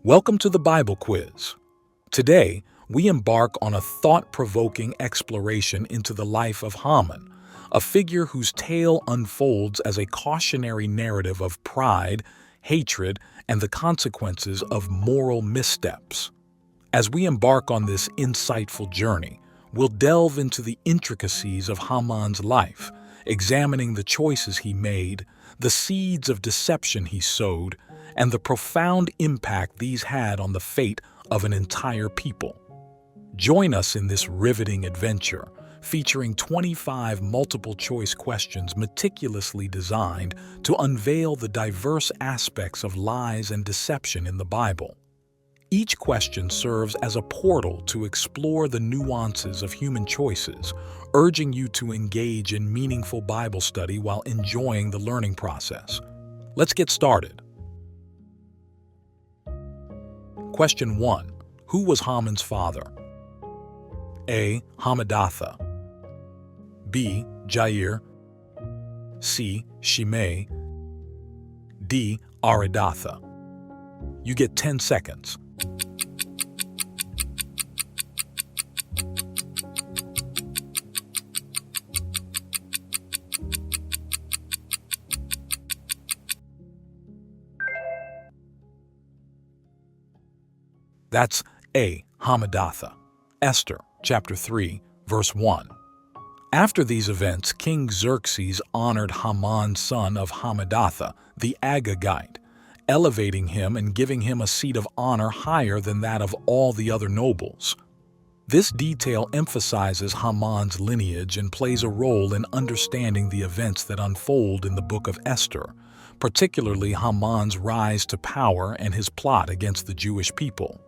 Welcome to the Bible Quiz. Today, we embark on a thought-provoking exploration into the life of Haman, a figure whose tale unfolds as a cautionary narrative of pride, hatred, and the consequences of moral missteps. As we embark on this insightful journey, we'll delve into the intricacies of Haman's life, examining the choices he made, the seeds of deception he sowed, and the profound impact these had on the fate of an entire people. Join us in this riveting adventure, featuring 25 multiple-choice questions meticulously designed to unveil the diverse aspects of lies and deception in the Bible. Each question serves as a portal to explore the nuances of human choices, urging you to engage in meaningful Bible study while enjoying the learning process. Let's get started. Question 1. Who was Haman's father? A. Hamadatha. B. Jair. C. Shimei. D. Aridatha. You get 10 seconds. That's A. Hamadatha. Esther, chapter 3, verse 1. After these events, King Xerxes honored Haman, son of Hamadatha, the Agagite, elevating him and giving him a seat of honor higher than that of all the other nobles. This detail emphasizes Haman's lineage and plays a role in understanding the events that unfold in the Book of Esther, particularly Haman's rise to power and his plot against the Jewish people.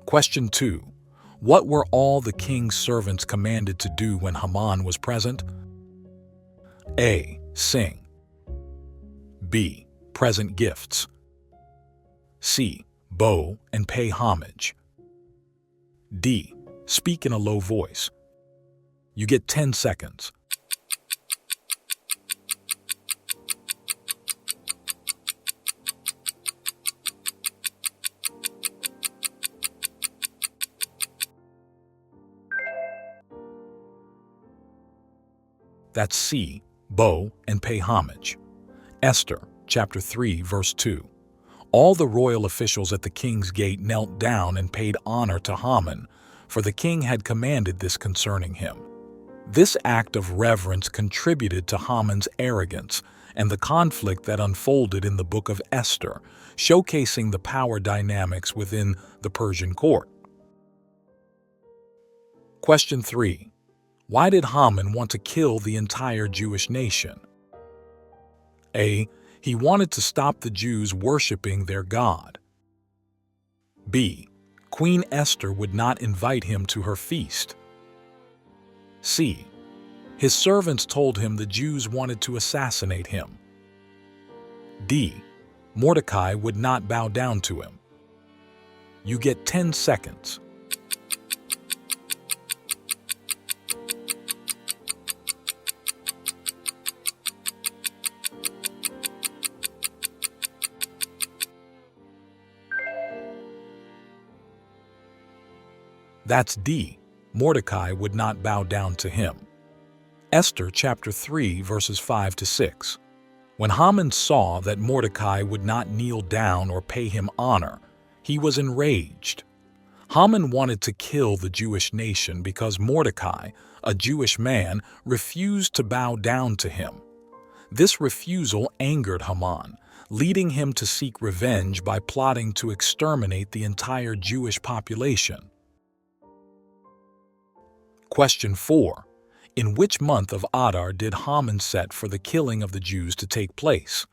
Question 2. What were all the king's servants commanded to do when Haman was present? A. Sing. B. Present gifts. C. Bow and pay homage. D. Speak in a low voice. You get 10 seconds. That's C. Bow and pay homage. Esther, chapter 3, verse 2. All the royal officials at the king's gate knelt down and paid honor to Haman, for the king had commanded this concerning him. This act of reverence contributed to Haman's arrogance and the conflict that unfolded in the Book of Esther, showcasing the power dynamics within the Persian court. Question 3. Why did Haman want to kill the entire Jewish nation? A. He wanted to stop the Jews worshiping their God. B. Queen Esther would not invite him to her feast. C. His servants told him the Jews wanted to assassinate him. D. Mordecai would not bow down to him. You get 10 seconds. That's D. Mordecai would not bow down to him. Esther chapter 3 verses 5 to 6. When Haman saw that Mordecai would not kneel down or pay him honor, he was enraged. Haman wanted to kill the Jewish nation because Mordecai, a Jewish man, refused to bow down to him. This refusal angered Haman, leading him to seek revenge by plotting to exterminate the entire Jewish population. Question 4. In which month of Adar did Haman set for the killing of the Jews to take place?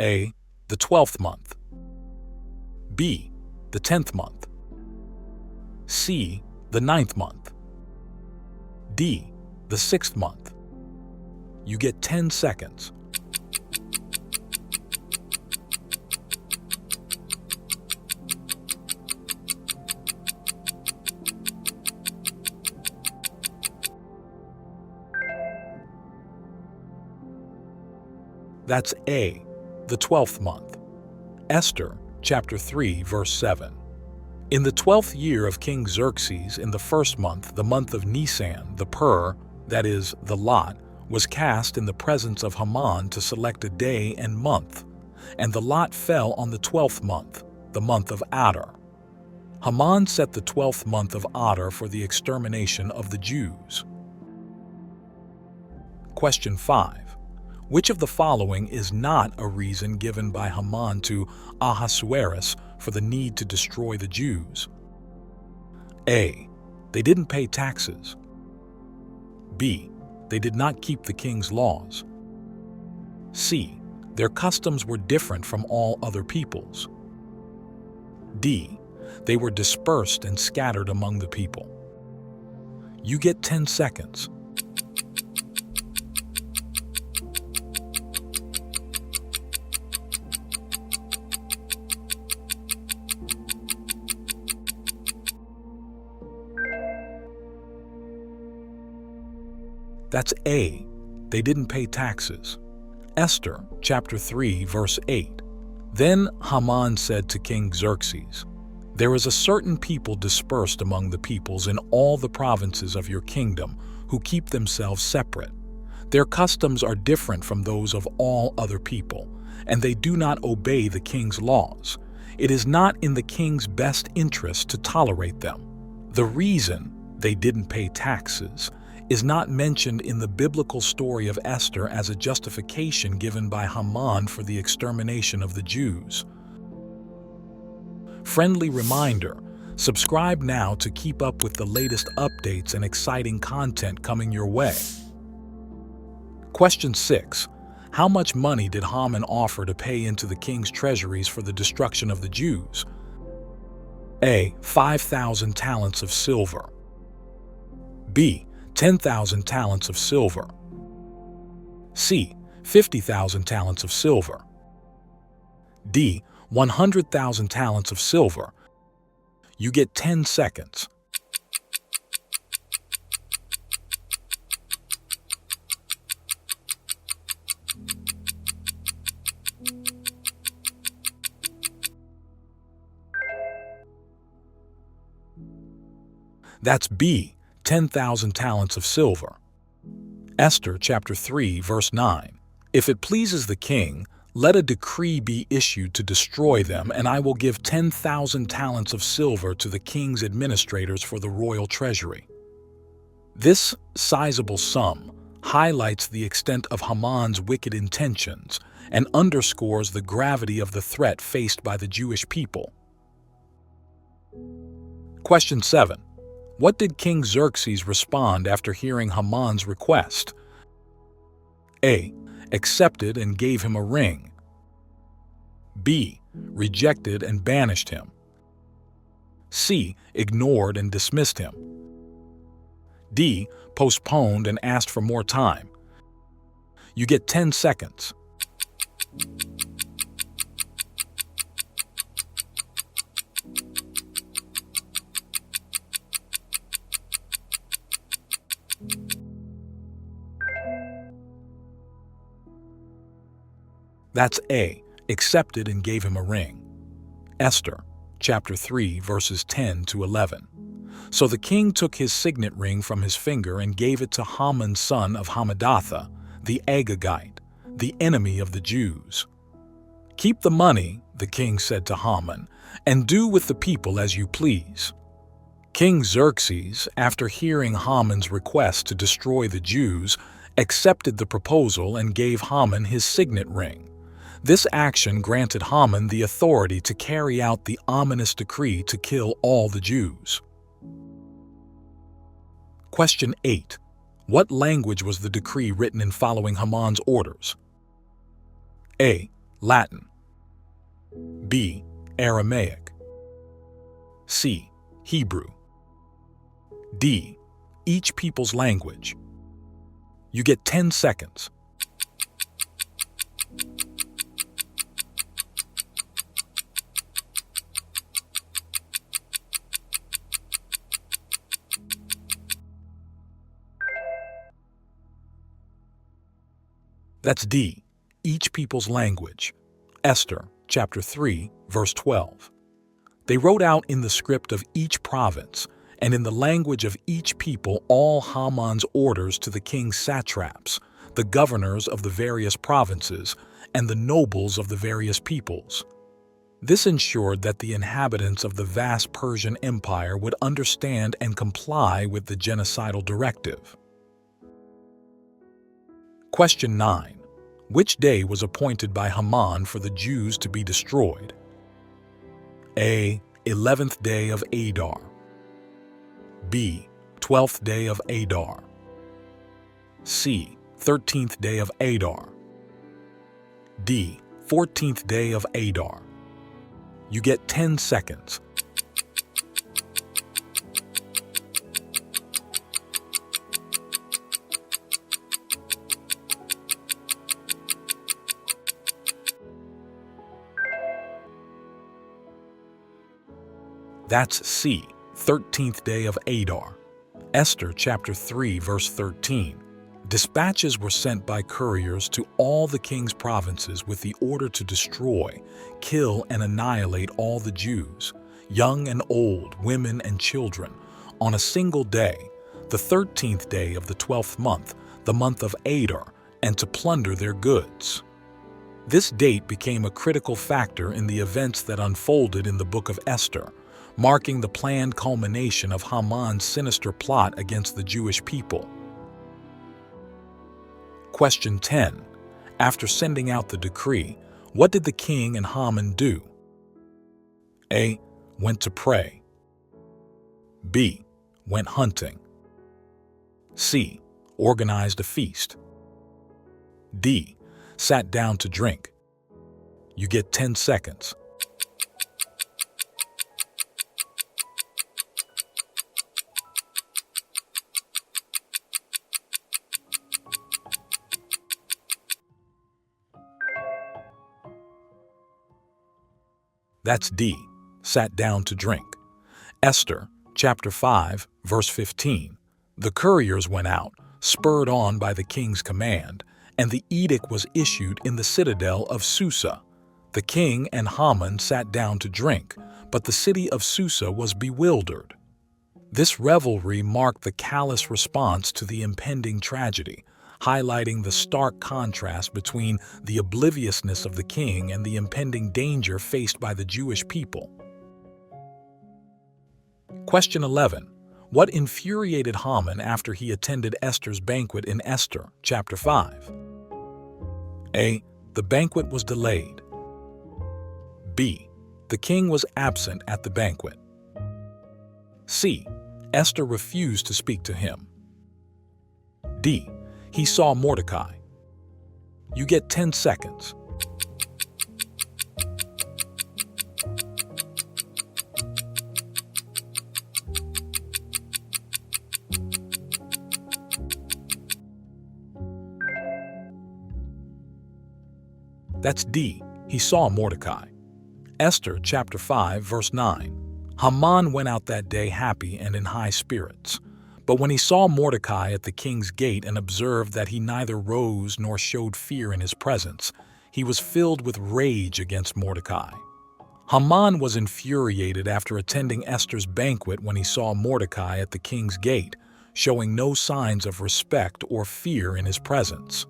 A. The 12th month. B. The 10th month. C. The 9th month. D. The 6th month. You get 10 seconds. That's A. The 12th month. Esther, chapter 3, verse 7. In the 12th year of King Xerxes, in the first month, the month of Nisan, the pur, that is, the lot, was cast in the presence of Haman to select a day and month, and the lot fell on the 12th month, the month of Adar. Haman set the 12th month of Adar for the extermination of the Jews. Question 5. Which of the following is not a reason given by Haman to Ahasuerus for the need to destroy the Jews? A. They didn't pay taxes. B. They did not keep the king's laws. C. Their customs were different from all other peoples. D. They were dispersed and scattered among the people. You get 10 seconds. That's A. They didn't pay taxes. Esther, chapter 3, verse 8. Then Haman said to King Xerxes, "There is a certain people dispersed among the peoples in all the provinces of your kingdom who keep themselves separate. Their customs are different from those of all other people, and they do not obey the king's laws. It is not in the king's best interest to tolerate them." The reason they didn't pay taxes is not mentioned in the biblical story of Esther as a justification given by Haman for the extermination of the Jews. Friendly reminder, subscribe now to keep up with the latest updates and exciting content coming your way. Question 6. How much money did Haman offer to pay into the king's treasuries for the destruction of the Jews? A. 5,000 talents of silver. B. 10,000 talents of silver. C. 50,000 talents of silver. D. 100,000 talents of silver. You get 10 seconds. That's B. 10,000 talents of silver. Esther chapter 3, verse 9. If it pleases the king, let a decree be issued to destroy them, and I will give 10,000 talents of silver to the king's administrators for the royal treasury. This sizable sum highlights the extent of Haman's wicked intentions and underscores the gravity of the threat faced by the Jewish people. Question 7. What did King Xerxes respond after hearing Haman's request? A. Accepted and gave him a ring. B. Rejected and banished him. C. Ignored and dismissed him. D. Postponed and asked for more time. You get 10 seconds. That's A. Accepted and gave him a ring. Esther, chapter 3, verses 10 to 11. So the king took his signet ring from his finger and gave it to Haman son of Hammedatha, the Agagite, the enemy of the Jews. "Keep the money," the king said to Haman, "and do with the people as you please." King Xerxes, after hearing Haman's request to destroy the Jews, accepted the proposal and gave Haman his signet ring. This action granted Haman the authority to carry out the ominous decree to kill all the Jews. Question 8. What language was the decree written in following Haman's orders? A. Latin. B. Aramaic. C. Hebrew. D. Each people's language. You get 10 seconds. That's D. Each people's language. Esther, chapter 3, verse 12. They wrote out in the script of each province and in the language of each people all Haman's orders to the king's satraps, the governors of the various provinces, and the nobles of the various peoples. This ensured that the inhabitants of the vast Persian Empire would understand and comply with the genocidal directive. Question 9. Which day was appointed by Haman for the Jews to be destroyed? A. 11th day of Adar. B. 12th day of Adar. C. 13th day of Adar. D. 14th day of Adar. You get 10 seconds. That's C, 13th day of Adar. Esther chapter 3, verse 13. Dispatches were sent by couriers to all the king's provinces with the order to destroy, kill, and annihilate all the Jews, young and old, women and children, on a single day, the 13th day of the 12th month, the month of Adar, and to plunder their goods. This date became a critical factor in the events that unfolded in the Book of Esther, marking the planned culmination of Haman's sinister plot against the Jewish people. Question 10. After sending out the decree, what did the king and Haman do? A. Went to pray. B. Went hunting. C. Organized a feast. D. Sat down to drink. You get 10 seconds. That's D, sat down to drink. Esther, chapter 5, verse 15. The couriers went out, spurred on by the king's command, and the edict was issued in the citadel of Susa. The king and Haman sat down to drink, but the city of Susa was bewildered. This revelry marked the callous response to the impending tragedy, highlighting the stark contrast between the obliviousness of the king and the impending danger faced by the Jewish people. Question 11. What infuriated Haman after he attended Esther's banquet in Esther, chapter 5? A. The banquet was delayed. B. The king was absent at the banquet. C. Esther refused to speak to him. D. He saw Mordecai. You get 10 seconds. That's D. He saw Mordecai. Esther chapter 5, verse 9. Haman went out that day happy and in high spirits. But when he saw Mordecai at the king's gate and observed that he neither rose nor showed fear in his presence, he was filled with rage against Mordecai. Haman was infuriated after attending Esther's banquet when he saw Mordecai at the king's gate, showing no signs of respect or fear in his presence.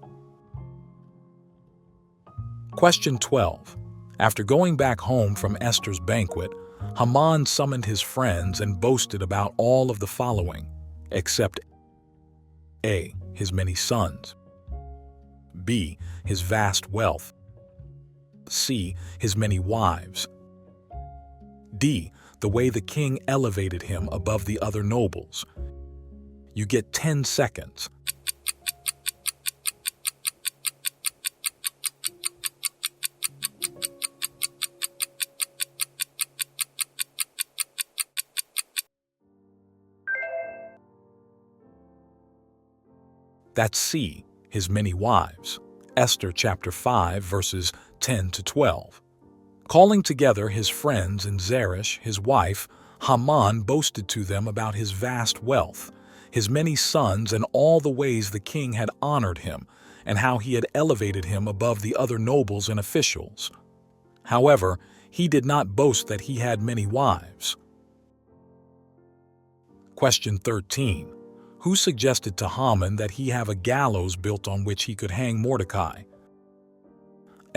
Question 12. After going back home from Esther's banquet, Haman summoned his friends and boasted about all of the following, except A. His many sons, B. His vast wealth, C. His many wives, D. The way the king elevated him above the other nobles. You get 10 seconds. That's C, his many wives. Esther chapter 5, verses 10 to 12. Calling together his friends and Zeresh, his wife, Haman boasted to them about his vast wealth, his many sons, and all the ways the king had honored him, and how he had elevated him above the other nobles and officials. However, he did not boast that he had many wives. Question 13. Who suggested to Haman that he have a gallows built on which he could hang Mordecai?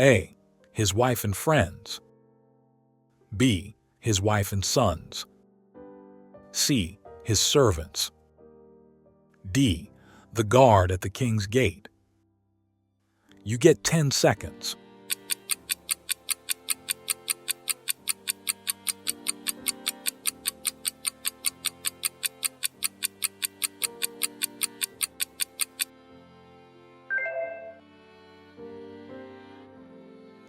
A. His wife and friends. B. His wife and sons. C. His servants. D. The guard at the king's gate. You get 10 seconds.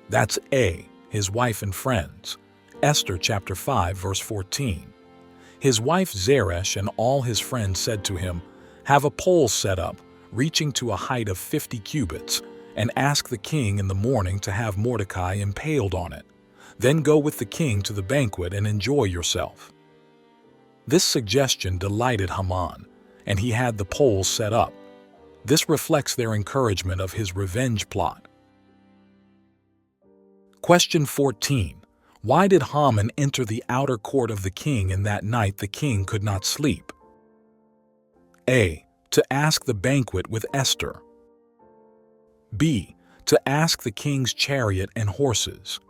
That's A. His wife and friends. Esther chapter 5 verse 14. His wife Zeresh and all his friends said to him, "Have a pole set up, reaching to a height of 50 cubits, and ask the king in the morning to have Mordecai impaled on it. Then go with the king to the banquet and enjoy yourself." This suggestion delighted Haman, and he had the pole set up. This reflects their encouragement of his revenge plot. Question 14. Why did Haman enter the outer court of the king, and that night the king could not sleep? A. To ask the banquet with Esther. B. To ask the king's chariot and horses.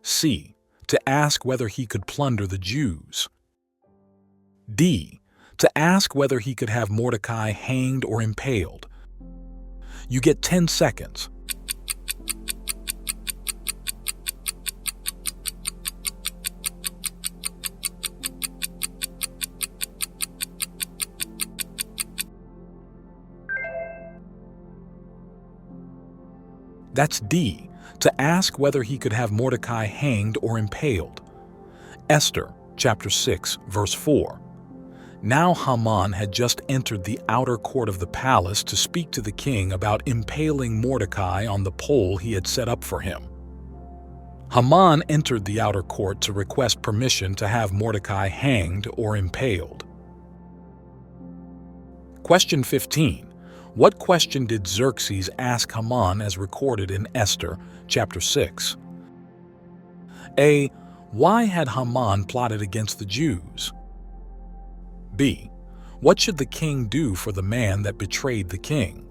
C. To ask whether he could plunder the Jews. D. To ask whether he could have Mordecai hanged or impaled. You get 10 seconds. That's D. To ask whether he could have Mordecai hanged or impaled. Esther chapter 6 verse 4. Now Haman had just entered the outer court of the palace to speak to the king about impaling Mordecai on the pole he had set up for him. Haman entered the outer court to request permission to have Mordecai hanged or impaled. Question 15. What question did Xerxes ask Haman as recorded in Esther chapter 6? A. Why had Haman plotted against the Jews? B. What should the king do for the man that betrayed the king?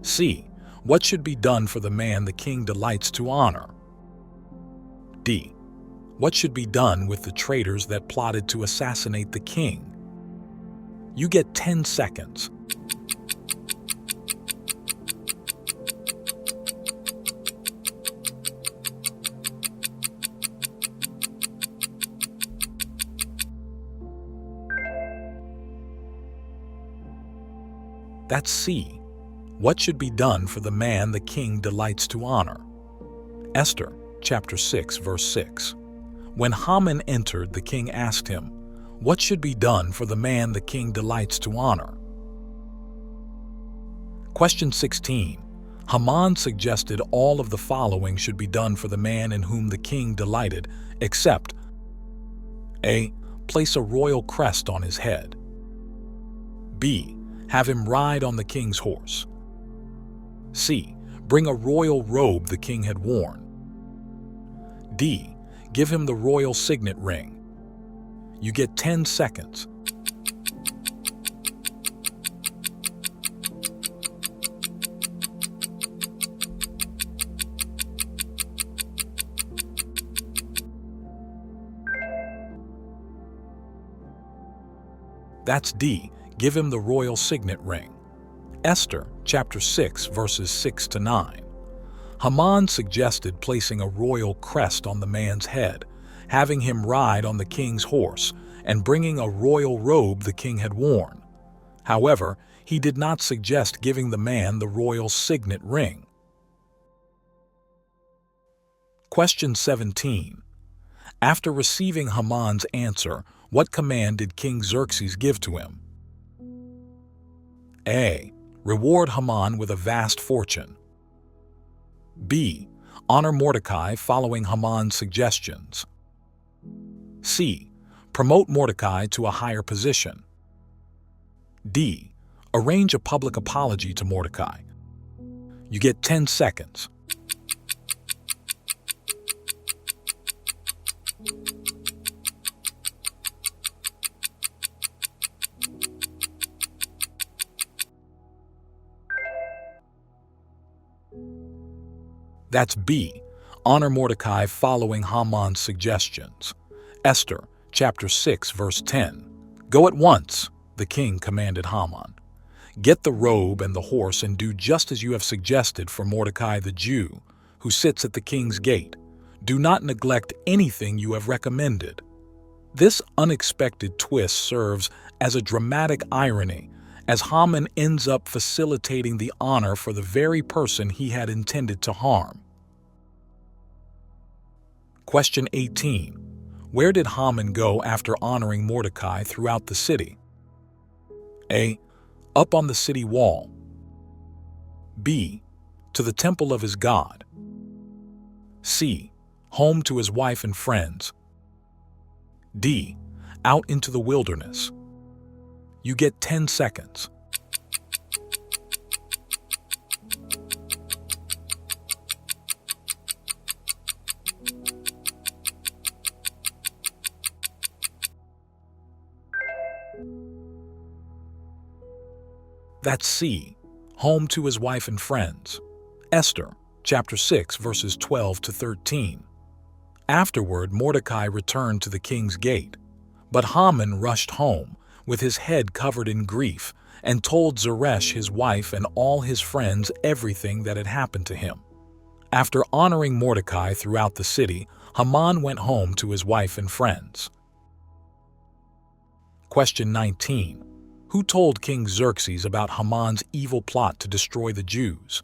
C. What should be done for the man the king delights to honor? D. What should be done with the traitors that plotted to assassinate the king? You get 10 seconds. That's C. What should be done for the man the king delights to honor? Esther chapter 6 verse 6. When Haman entered, the king asked him, "What should be done for the man the king delights to honor?" Question 16. Haman suggested all of the following should be done for the man in whom the king delighted, except A. Place a royal crest on his head. B. Have him ride on the king's horse. C. Bring a royal robe the king had worn. D. Give him the royal signet ring. You get 10 seconds. That's D. Give him the royal signet ring. Esther chapter 6 verses 6 to 9. Haman suggested placing a royal crest on the man's head, having him ride on the king's horse, and bringing a royal robe the king had worn. However, he did not suggest giving the man the royal signet ring. Question 17. After receiving Haman's answer, what command did King Xerxes give to him? A. Reward Haman with a vast fortune. B. Honor Mordecai following Haman's suggestions. C. Promote Mordecai to a higher position. D. Arrange a public apology to Mordecai. You get 10 seconds. That's B. Honor Mordecai following Haman's suggestions. Esther, chapter 6, verse 10. Go at once, the king commanded Haman. Get the robe and the horse and do just as you have suggested for Mordecai the Jew, who sits at the king's gate. Do not neglect anything you have recommended. This unexpected twist serves as a dramatic irony, as Haman ends up facilitating the honor for the very person he had intended to harm. Question 18. Where did Haman go after honoring Mordecai throughout the city? A. Up on the city wall. B. To the temple of his god. C. Home to his wife and friends. D. Out into the wilderness. You get 10 seconds. That's C. Home to his wife and friends. Esther, chapter 6, verses 12 to 13. Afterward, Mordecai returned to the king's gate, but Haman rushed home, with his head covered in grief, and told Zeresh, his wife, and all his friends everything that had happened to him. After honoring Mordecai throughout the city, Haman went home to his wife and friends. Question 19. Who told King Xerxes about Haman's evil plot to destroy the Jews?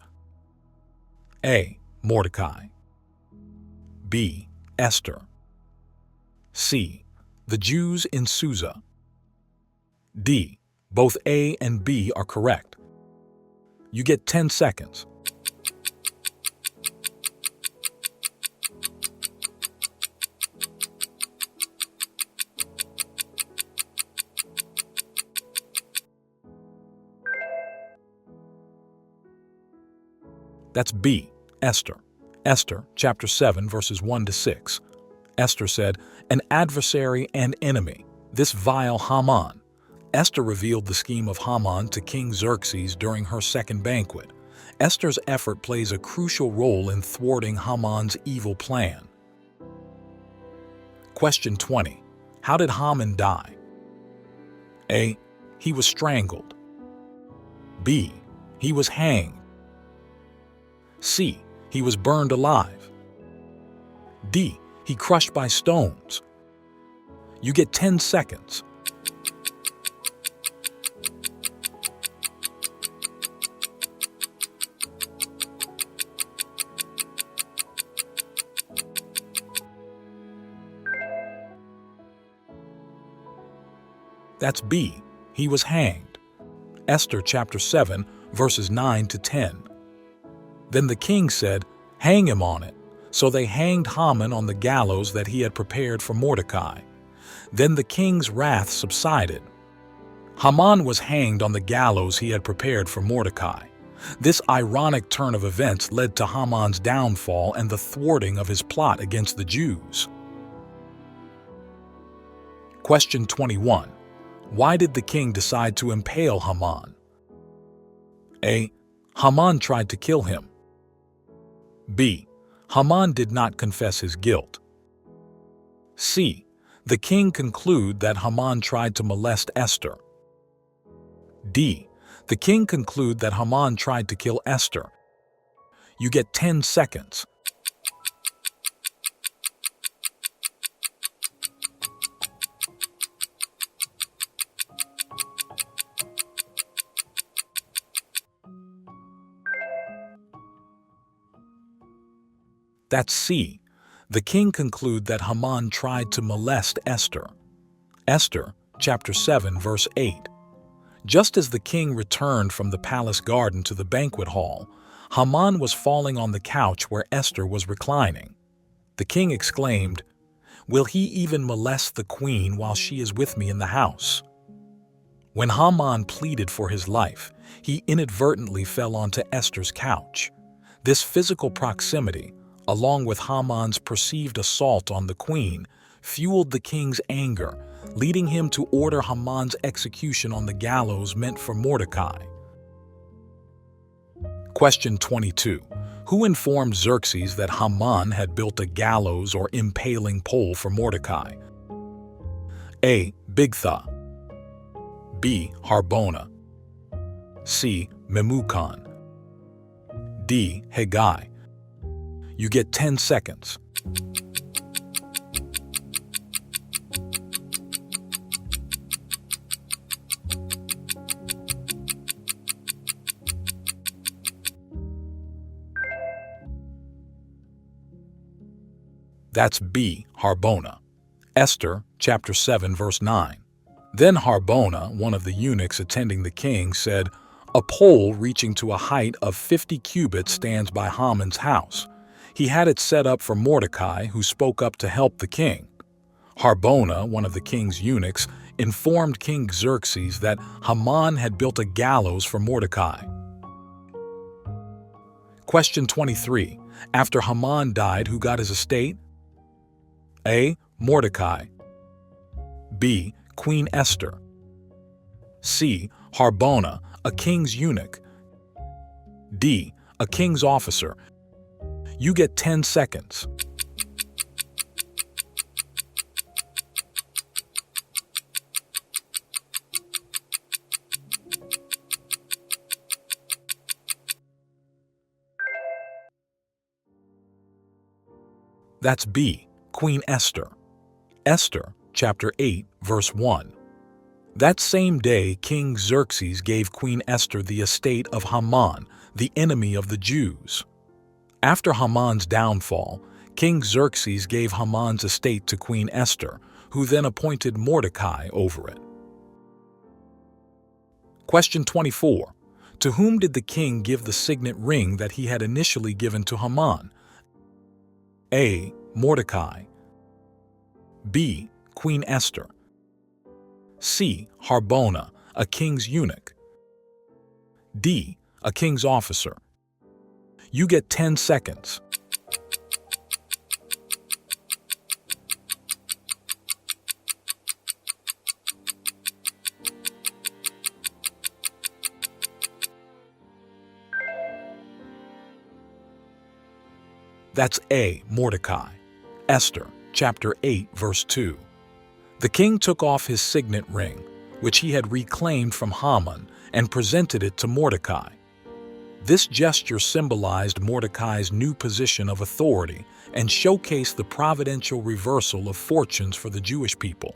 A. Mordecai. B. Esther. C. The Jews in Susa. D. Both A and B are correct. You get 10 seconds. That's B. Esther. Esther, chapter 7, verses 1 to 6. Esther said, "An adversary and enemy, this vile Haman." Esther revealed the scheme of Haman to King Xerxes during her second banquet. Esther's effort plays a crucial role in thwarting Haman's evil plan. Question 20. How did Haman die? A. He was strangled. B. He was hanged. C. He was burned alive. D. He crushed by stones. You get 10 seconds. That's B. He was hanged. Esther chapter 7, verses 9 to 10. Then the king said, "Hang him on it." So they hanged Haman on the gallows that he had prepared for Mordecai. Then the king's wrath subsided. Haman was hanged on the gallows he had prepared for Mordecai. This ironic turn of events led to Haman's downfall and the thwarting of his plot against the Jews. Question 21. Why did the king decide to impale Haman? A. Haman tried to kill him. B. Haman did not confess his guilt. C. The king concluded that Haman tried to molest Esther. D. The king concluded that Haman tried to kill Esther. You get 10 seconds. That's C. The king concluded that Haman tried to molest Esther. Esther, chapter 7, verse 8. Just as the king returned from the palace garden to the banquet hall, Haman was falling on the couch where Esther was reclining. The king exclaimed, "Will he even molest the queen while she is with me in the house?" When Haman pleaded for his life, he inadvertently fell onto Esther's couch. This physical proximity, along with Haman's perceived assault on the queen, fueled the king's anger, leading him to order Haman's execution on the gallows meant for Mordecai. Question 22. Who informed Xerxes that Haman had built a gallows or impaling pole for Mordecai? A. Bigtha, B. Harbona, C. Memucan, D. Haggai. You get 10 seconds. That's B. Harbona. Esther, chapter 7, verse 9. Then Harbona, one of the eunuchs attending the king, said, "A pole reaching to a height of 50 cubits stands by Haman's house. He had it set up for Mordecai, who spoke up to help the king." Harbona, one of the king's eunuchs, informed King Xerxes that Haman had built a gallows for Mordecai. Question 23. After Haman died, who got his estate? A. Mordecai, B. Queen Esther, C. Harbona, a king's eunuch, D. A king's officer. You get 10 seconds. That's B. Queen Esther. Esther, chapter 8, verse 1. That same day, King Xerxes gave Queen Esther the estate of Haman, the enemy of the Jews. After Haman's downfall, King Xerxes gave Haman's estate to Queen Esther, who then appointed Mordecai over it. Question 24. To whom did the king give the signet ring that he had initially given to Haman? A. Mordecai, B. Queen Esther, C. Harbona, a king's eunuch, D. A king's officer. You get 10 seconds. That's A. Mordecai. Esther, chapter 8, verse 2. The king took off his signet ring, which he had reclaimed from Haman, and presented it to Mordecai. This gesture symbolized Mordecai's new position of authority and showcased the providential reversal of fortunes for the Jewish people.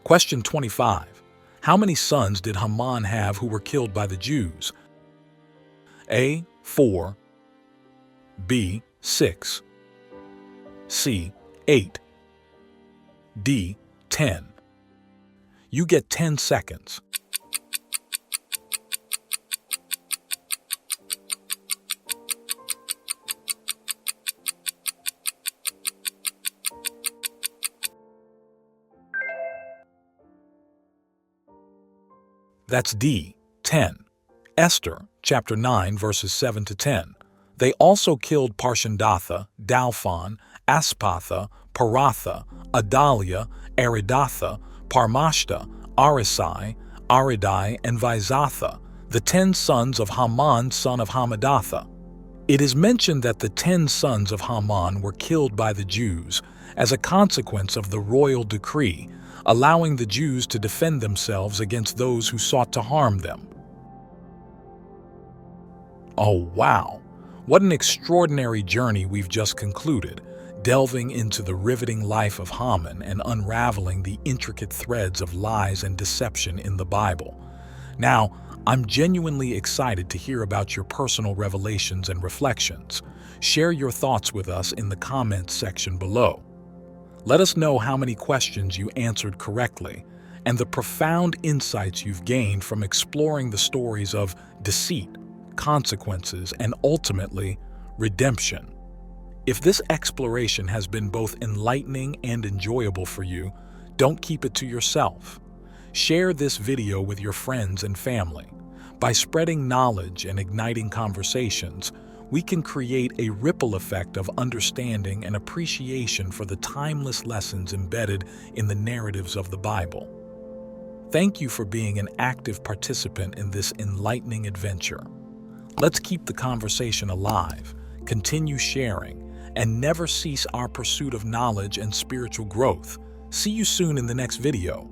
Question 25. How many sons did Haman have who were killed by the Jews? A. 4, B. 6, C. 8, D. 10. You get 10 seconds. That's D. 10. Esther, chapter 9, verses 7 to 10. They also killed Parshandatha, Dalphon, Aspatha, Paratha, Adalia, Aridatha, Parmashta, Arisai, Aridai, and Vizatha, the 10 sons of Haman, son of Hammedatha. It is mentioned that the 10 sons of Haman were killed by the Jews as a consequence of the royal decree, allowing the Jews to defend themselves against those who sought to harm them. Oh, wow! What an extraordinary journey we've just concluded, delving into the riveting life of Haman and unraveling the intricate threads of lies and deception in the Bible. Now, I'm genuinely excited to hear about your personal revelations and reflections. Share your thoughts with us in the comments section below. Let us know how many questions you answered correctly and the profound insights you've gained from exploring the stories of deceit, consequences, and ultimately, redemption. If this exploration has been both enlightening and enjoyable for you, don't keep it to yourself. Share this video with your friends and family. By spreading knowledge and igniting conversations, we can create a ripple effect of understanding and appreciation for the timeless lessons embedded in the narratives of the Bible. Thank you for being an active participant in this enlightening adventure. Let's keep the conversation alive, continue sharing, and never cease our pursuit of knowledge and spiritual growth. See you soon in the next video.